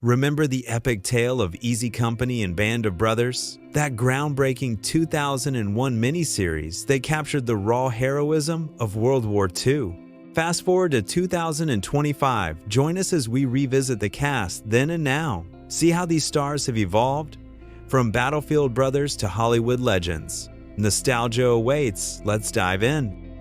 Remember the epic tale of Easy Company and Band of Brothers? That groundbreaking 2001 miniseries that captured the raw heroism of World War II. Fast forward to 2025, join us as we revisit the cast then and now. See how these stars have evolved? From Battlefield brothers to Hollywood legends. Nostalgia awaits, let's dive in.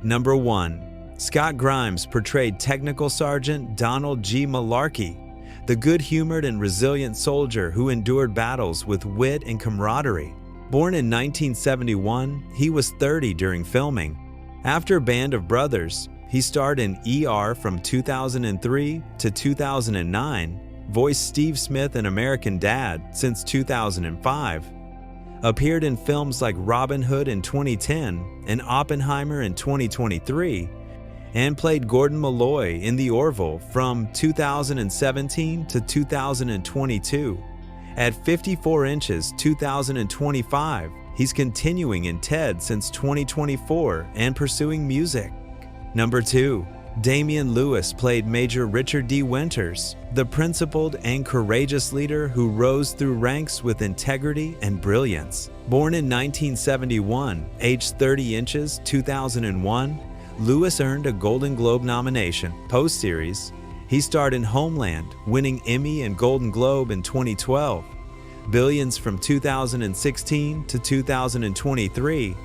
Number 1. Scott Grimes portrayed Technical Sergeant Donald G. Malarkey, the good-humored and resilient soldier who endured battles with wit and camaraderie. Born in 1971, he was 30 during filming. After Band of Brothers, he starred in ER from 2003 to 2009, voiced Steve Smith in American Dad since 2005, appeared in films like Robin Hood in 2010 and Oppenheimer in 2023, and played Gordon Malloy in The Orville from 2017 to 2022. At 54 inches 2025, he's continuing in Ted since 2024 and pursuing music. Number 2. Damian Lewis played Major Richard D. Winters, the principled and courageous leader who rose through ranks with integrity and brilliance. Born in 1971, aged 30 inches 2001, Lewis earned a Golden Globe nomination. Post-series, he starred in Homeland, winning Emmy and Golden Globe in 2012, Billions from 2016 to 2023,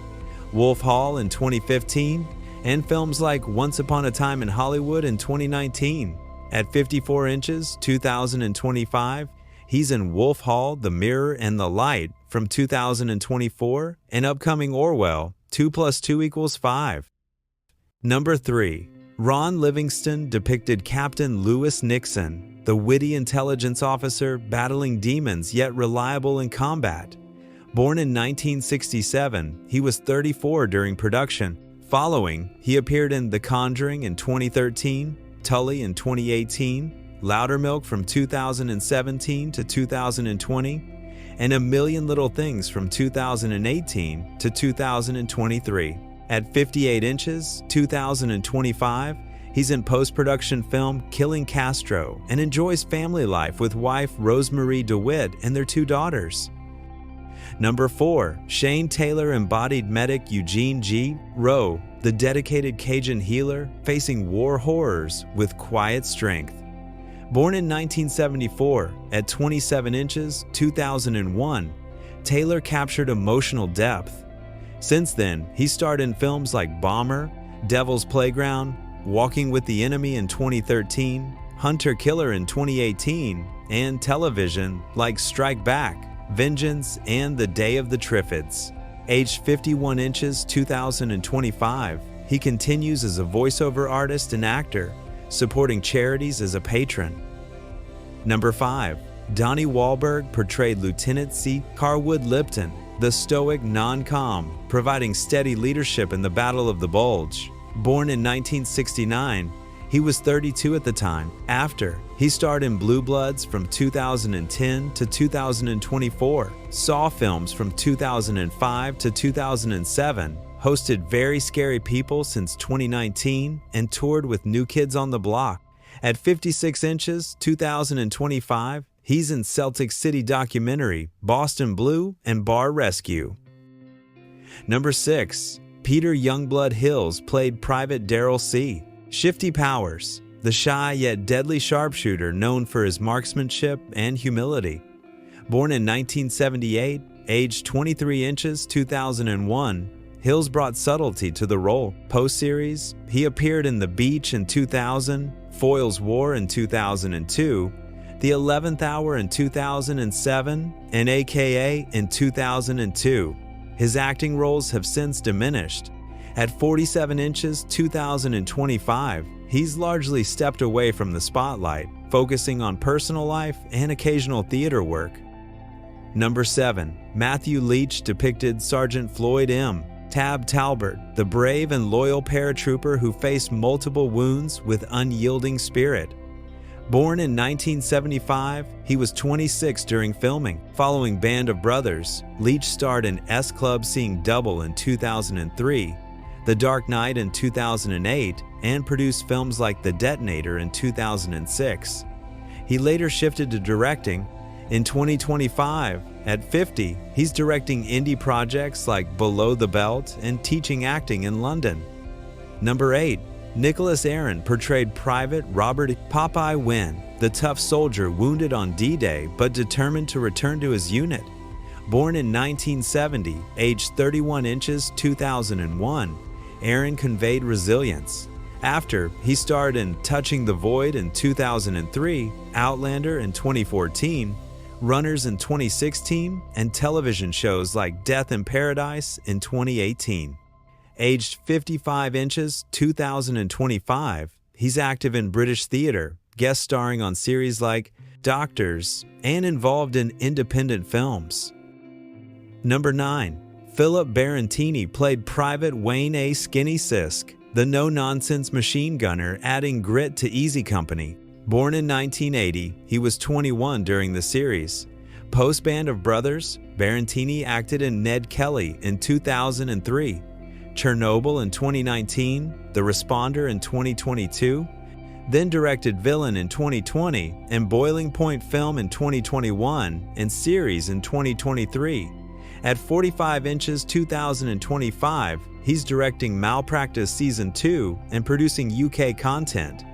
Wolf Hall in 2015, and films like Once Upon a Time in Hollywood in 2019. At 54 inches 2025, he's in Wolf Hall, The Mirror and the Light from 2024, and upcoming Orwell, 2 + 2 = 5. Number 3. Ron Livingston depicted Captain Lewis Nixon, the witty intelligence officer battling demons yet reliable in combat. Born in 1967, he was 34 during production. Following, he appeared in The Conjuring in 2013, Tully in 2018, Loudermilk from 2017 to 2020, and A Million Little Things from 2018 to 2023. At 58 inches 2025, he's in post-production film Killing Castro and enjoys family life with wife Rosemarie DeWitt and their 2 daughters. Number 4. Shane Taylor embodied medic Eugene G. Rowe, the dedicated Cajun healer facing war horrors with quiet strength. Born in 1974, at 27 inches 2001, Taylor captured emotional depth. Since then, he starred in films like Bomber, Devil's Playground, Walking with the Enemy in 2013, Hunter Killer in 2018, and television like Strike Back, Vengeance, and The Day of the Triffids. Aged 51 inches 2025, he continues as a voiceover artist and actor, supporting charities as a patron. Number 5. Donnie Wahlberg portrayed Lieutenant C. Carwood Lipton, the stoic non-com, providing steady leadership in the Battle of the Bulge. Born in 1969, he was 32 at the time. After, he starred in Blue Bloods from 2010 to 2024, Saw films from 2005 to 2007, hosted Very Scary People since 2019, and toured with New Kids on the Block. At 56 inches 2025, he's in Celtic City documentary, Boston Blue, and Bar Rescue. Number 6. Peter Youngblood Hills played Private Daryl C. Shifty Powers, the shy yet deadly sharpshooter known for his marksmanship and humility. Born in 1978, aged 23 inches 2001, Hills brought subtlety to the role. Post-series, he appeared in The Beach in 2000, Foyle's War in 2002, The 11th Hour in 2007, and AKA in 2002. His acting roles have since diminished. At 47 inches 2025, he's largely stepped away from the spotlight, focusing on personal life and occasional theater work. Number 7. Matthew Leach depicted Sergeant Floyd M. Tab Talbert, the brave and loyal paratrooper who faced multiple wounds with unyielding spirit. Born in 1975, he was 26 during filming. Following Band of Brothers, Leach starred in S Club Seeing Double in 2003, The Dark Knight in 2008, and produced films like The Detonator in 2006. He later shifted to directing. In 2025, at 50, he's directing indie projects like Below the Belt and teaching acting in London. Number 8. Nicholas Aaron portrayed Private Robert Popeye Wynn, the tough soldier wounded on D-Day but determined to return to his unit. Born in 1970, aged 31 inches, 2001, Aaron conveyed resilience. After, he starred in Touching the Void in 2003, Outlander in 2014, Runners in 2016, and television shows like Death in Paradise in 2018. Aged 55 inches, 2025, he's active in British theater, guest starring on series like Doctors, and involved in independent films. Number 9. Philip Barantini played Private Wayne A. Skinny Sisk, the no-nonsense machine gunner adding grit to Easy Company. Born in 1980, he was 21 during the series. Post-Band of Brothers, Barantini acted in Ned Kelly in 2003, Chernobyl in 2019, The Responder in 2022, then directed Villain in 2020 and Boiling Point Film in 2021 and Series in 2023. At 45 inches, 2025, he's directing Malpractice Season 2 and producing UK content.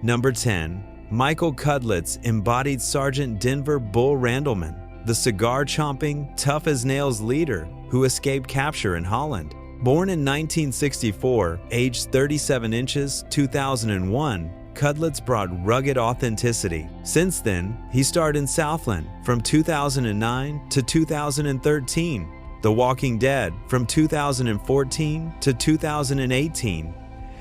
Number 10. Michael Cudlitz embodied Sergeant Denver Bull Randleman, the cigar-chomping, tough-as-nails leader who escaped capture in Holland. Born in 1964, aged 37 inches, 2001, Cudlitz brought rugged authenticity. Since then, he starred in Southland from 2009 to 2013, The Walking Dead from 2014 to 2018,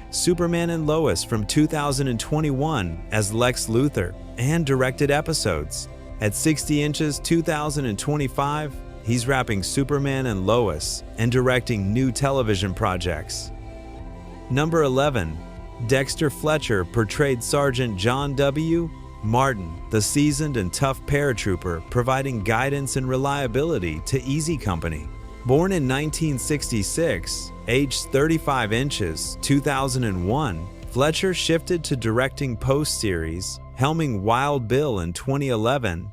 Superman and Lois from 2021 as Lex Luthor, and directed episodes. At 60 inches, 2025, he's wrapping Superman and Lois and directing new television projects. Number 11. Dexter Fletcher portrayed Sergeant John W. Martin, the seasoned and tough paratrooper providing guidance and reliability to Easy Company. Born in 1966, aged 35 inches, 2001, Fletcher shifted to directing post-series, helming Wild Bill in 2011,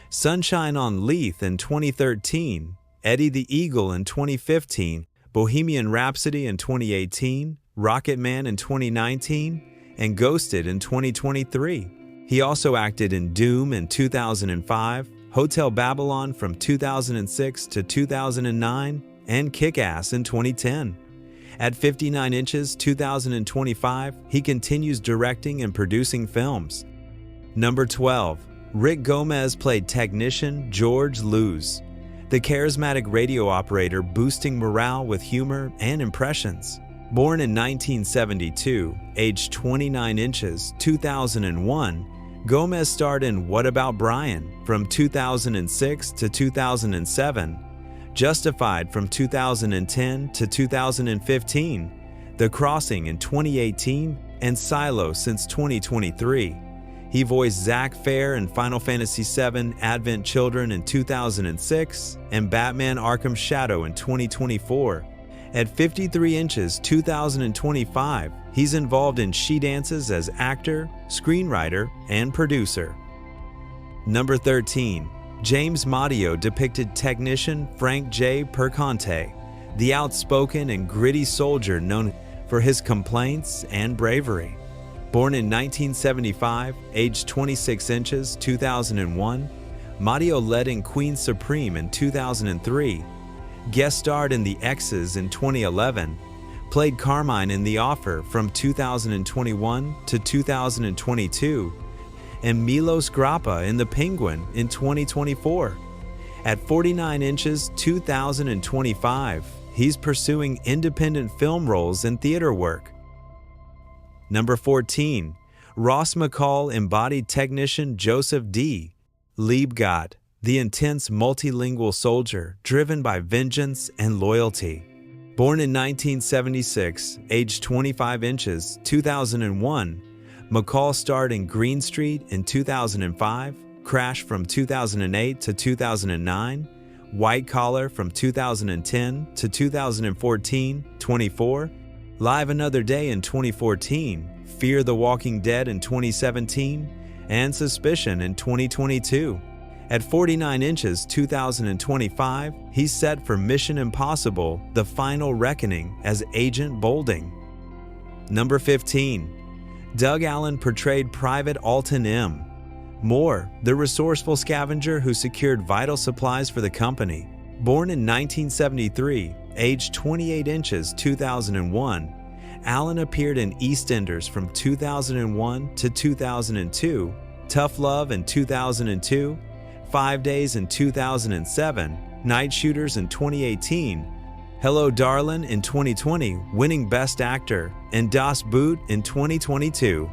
Sunshine on Leith in 2013, Eddie the Eagle in 2015, Bohemian Rhapsody in 2018, Rocketman in 2019, and Ghosted in 2023. He also acted in Doom in 2005, Hotel Babylon from 2006 to 2009, and Kick-Ass in 2010. At 59 inches, 2025, he continues directing and producing films. Number 12. Rick Gomez played technician George Luz, the charismatic radio operator boosting morale with humor and impressions. Born in 1972, aged 29 inches, 2001, Gomez starred in What About Brian from 2006 to 2007, Justified from 2010 to 2015, The Crossing in 2018, and Silo since 2023. He voiced Zack Fair in Final Fantasy VII Advent Children in 2006 and Batman Arkham Shadow in 2024. At 53 inches, 2025, he's involved in She Dances as actor, screenwriter, and producer. Number 13. James Madio depicted technician Frank J. Perconte, the outspoken and gritty soldier known for his complaints and bravery. Born in 1975, aged 26 inches, 2001, Madio led in Queen Supreme in 2003, guest starred in The X's in 2011, played Carmine in The Offer from 2021 to 2022, and Milos Grappa in The Penguin in 2024. At 49 inches, 2025, he's pursuing independent film roles and theater work. Number 14. Ross McCall embodied technician Joseph D. Liebgott, the intense multilingual soldier driven by vengeance and loyalty. Born in 1976, aged 25 inches, 2001, McCall starred in Green Street in 2005, Crash from 2008 to 2009, White Collar from 2010 to 2014, 24, Live Another Day in 2014, Fear the Walking Dead in 2017, and Suspicion in 2022. At 49 inches 2025, he's set for Mission Impossible: The Final Reckoning as Agent Bolding. Number 15. Doug Allen portrayed Private Alton M. Moore, the resourceful scavenger who secured vital supplies for the company. Born in 1973, aged 28 inches 2001, Allen appeared in EastEnders from 2001 to 2002, Tough Love in 2002, 5 Days in 2007, Night Shooters in 2018, Hello Darlin' in 2020, winning Best Actor, and Das Boot in 2022.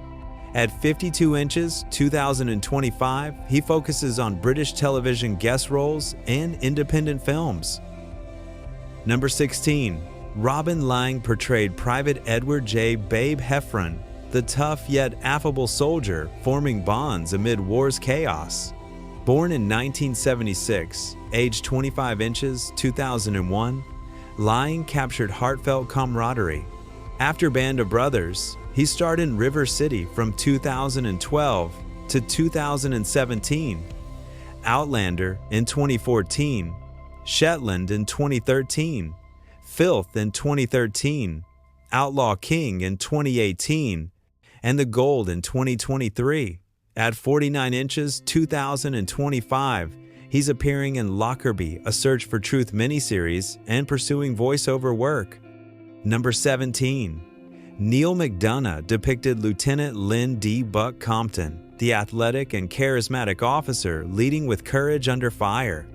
At 52 inches 2025, he focuses on British television guest roles and independent films. Number 16. Robin Lang portrayed Private Edward J. Babe Heffron, the tough yet affable soldier forming bonds amid war's chaos. Born in 1976, aged 25 inches 2001, Lang captured heartfelt camaraderie. After Band of Brothers, he starred in River City from 2012 to 2017, Outlander in 2014, Shetland in 2013, Filth in 2013, Outlaw King in 2018, and The Gold in 2023. At 49 inches 2025, he's appearing in Lockerbie: A Search for Truth miniseries and pursuing voiceover work. Number 17. Neil McDonough depicted Lieutenant Lynn D. Buck Compton, the athletic and charismatic officer leading with courage under fire.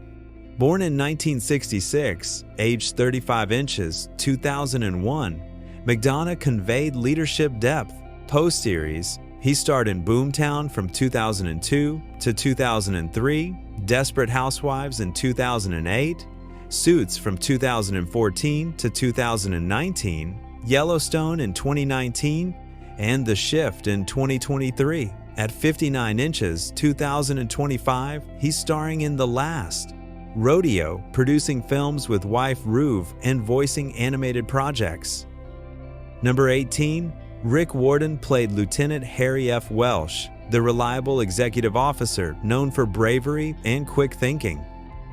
Born in 1966, aged 35 inches 2001, McDonough conveyed leadership depth. Post-series, he starred in Boomtown from 2002 to 2003, Desperate Housewives in 2008, Suits from 2014 to 2019, Yellowstone in 2019, and The Shift in 2023. At 59 inches 2025, he's starring in The Last. Rodeo, producing films with wife Ruve and voicing animated projects. Number 18. Rick Warden played Lieutenant Harry F. Welsh, the reliable executive officer known for bravery and quick thinking.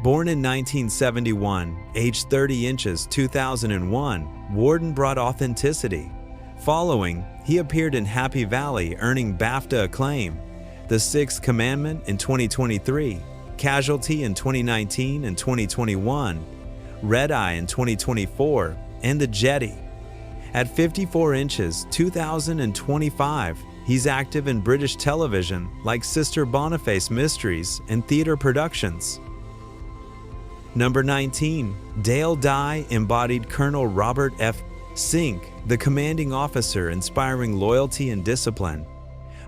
Born in 1971, aged 30 inches 2001, Warden brought authenticity. Following, he appeared in Happy Valley, earning BAFTA acclaim, The Sixth Commandment in 2023, Casualty in 2019 and 2021, Red Eye in 2024, and The Jetty. At 54 inches 2025, he's active in British television like Sister Boniface Mysteries and theater productions. Number 19. Dale Dye embodied Colonel Robert F. Sink, the commanding officer inspiring loyalty and discipline.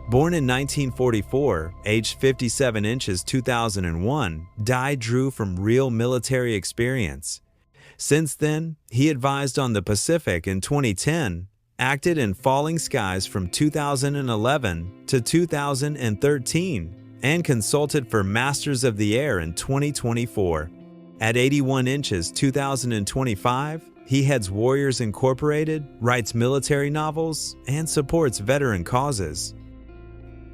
Born in 1944, aged 57 inches 2001, Dye drew from real military experience. Since then, he advised on the Pacific in 2010, acted in Falling Skies from 2011 to 2013, and consulted for Masters of the Air in 2024. At 81 inches 2025, he heads Warriors Incorporated, writes military novels, and supports veteran causes.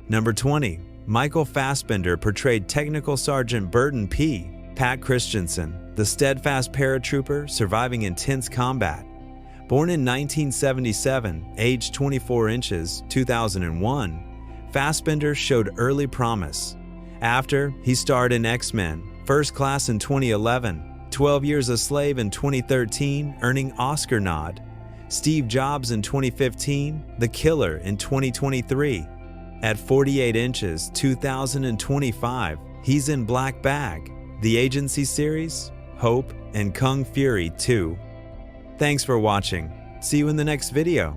Number 20. Michael Fassbender portrayed Technical Sergeant Burton P. Pat Christensen, the steadfast paratrooper surviving intense combat. Born in 1977, aged 24 inches 2001, Fassbender showed early promise. After, he starred in X-Men, First Class in 2011, 12 Years a Slave in 2013, earning Oscar nod, Steve Jobs in 2015, The Killer in 2023. At 48 inches 2025, he's in Black Bag, The Agency series, Hope, and Kung Fury 2. Thanks for watching. See you in the next video.